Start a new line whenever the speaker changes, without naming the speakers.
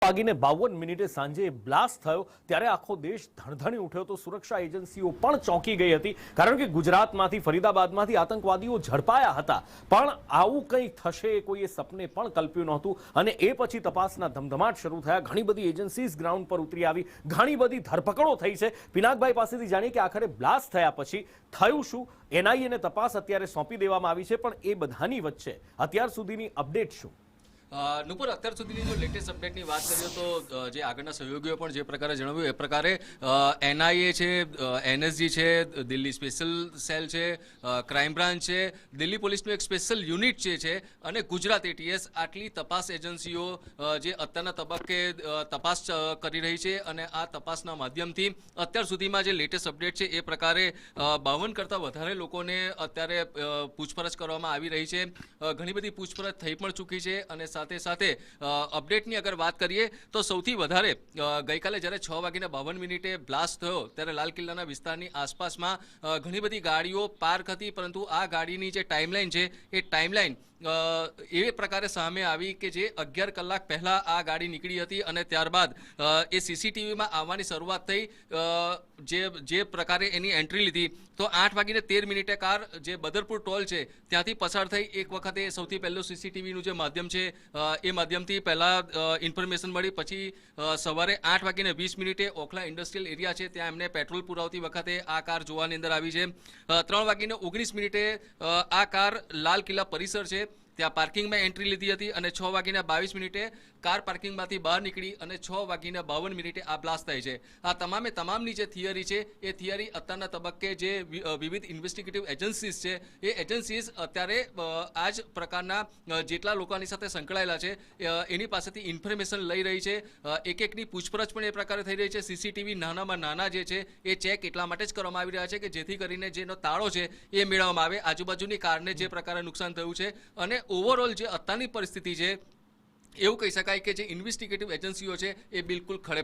6:52 સાંજે બ્લાસ્ટ થયો ત્યારે આખો દેશ ધણધણી ઉઠ્યો તો સુરક્ષા એજન્સીઓ પણ ચોંકી ગઈ હતી કારણ કે ગુજરાતમાંથી ફરીદાબાદમાંથી આતંકવાદીઓ ઝડપાયા હતા પણ આવું કંઈ થશે કોઈએ સપને પણ કલ્પ્યું નહોતું અને એ પછી તપાસના ધમધમાટ શરૂ થયા ઘણી બધી એજન્સીઝ ગ્રાઉન્ડ પર ઉતરી આવી ઘણી બધી ધરપકડો થઈ છે પિનાકભાઈ પાસેથી જાણીએ કે આખરે બ્લાસ્ટ થયા પછી થયું શું એનઆઈએને તપાસ અત્યારે સોંપી દેવામાં આવી છે પણ એ બધાની વચ્ચે અત્યાર સુધીની અપડેટ શું
નુપુર અત્યાર સુધીની જો લેટેસ્ટ અપડેટની વાત કરીએ તો જે આગળના સહયોગીઓ પણ જે પ્રકારે જણાવ્યું એ પ્રકારે એનઆઈએ છે એનએસજી છે દિલ્હી સ્પેશિયલ સેલ છે ક્રાઇમ બ્રાન્ચ છે દિલ્હી પોલીસનું એક સ્પેશિયલ યુનિટ છે અને ગુજરાત એટીએસ આટલી તપાસ એજન્સીઓ જે અત્યારના તબક્કે તપાસ કરી રહી છે અને આ તપાસના માધ્યમથી અત્યાર સુધીમાં જે લેટેસ્ટ અપડેટ છે એ પ્રકારે 52 કરતાં વધારે લોકોને અત્યારે પૂછપરછ કરવામાં આવી રહી છે ઘણી બધી પૂછપરછ થઈ પણ ચૂકી છે અને સાથે સાથે અપડેટની અગર વાત કરીએ તો સૌથી વધારે ગઈકાલે જ્યારે 6:52 બ્લાસ્ટ થયો ત્યારે લાલ કિલ્લાના વિસ્તારની આસપાસમાં ઘણી બધી ગાડીઓ પાર્ક હતી પરંતુ આ ગાડીની જે ટાઈમલાઈન છે એ ટાઈમલાઈન એ પ્રકારે સામે આવી કે જે 11 કલાક પહેલાં આ ગાડી નીકળી હતી અને ત્યારબાદ એ સીસીટીવીમાં આવવાની શરૂઆત થઈ જે પ્રકારે એની એન્ટ્રી લીધી તો 8:13 કાર જે બદરપુર ટોલ છે ત્યાંથી પસાર થઈ એક વખતે સૌથી પહેલું સીસીટીવીનું જે માધ્યમ છે એ માધ્યમથી પહેલાં ઇન્ફોર્મેશન મળી પછી સવારે 8:20 ઓખલા ઇન્ડસ્ટ્રીયલ એરિયા છે ત્યાં એમને પેટ્રોલ પુરાવતી વખતે આ કાર જોવાની અંદર આવી છે 3:19 આ કાર લાલ કિલ્લા પરિસર છે ત્યાં પાર્કિંગમાં એન્ટ્રી લીધી હતી અને 6:22 કાર પાર્કિંગમાંથી બહાર નીકળી અને 6:52 આ બ્લાસ્ટ થાય છે આ તમામની જે થિયરી છે એ થિયરી અત્યારના તબક્કે જે વિવિધ ઇન્વેસ્ટિગેટિવ એજન્સીઝ છે એ એજન્સીઝ અત્યારે આ જ પ્રકારના જેટલા લોકોની સાથે સંકળાયેલા છે એની પાસેથી ઇન્ફોર્મેશન લઈ રહી છે એકની પૂછપરછ પણ એ પ્રકારે થઈ રહી છે સીસીટીવી નાનામાં નાના જે છે એ ચેક એટલા માટે જ કરવામાં આવી રહ્યા છે કે જેથી કરીને જેનો તાળો છે એ મેળવવામાં આવે આજુબાજુની કારને જે પ્રકારે નુકસાન થયું છે અને ઓવરઓલ જે અત્યારની પરિસ્થિતિ છે એવું કહી શકાય કે જે ઇન્વેસ્ટિગેટિવ એજન્સીઓ છે એ બિલકુલ ખડે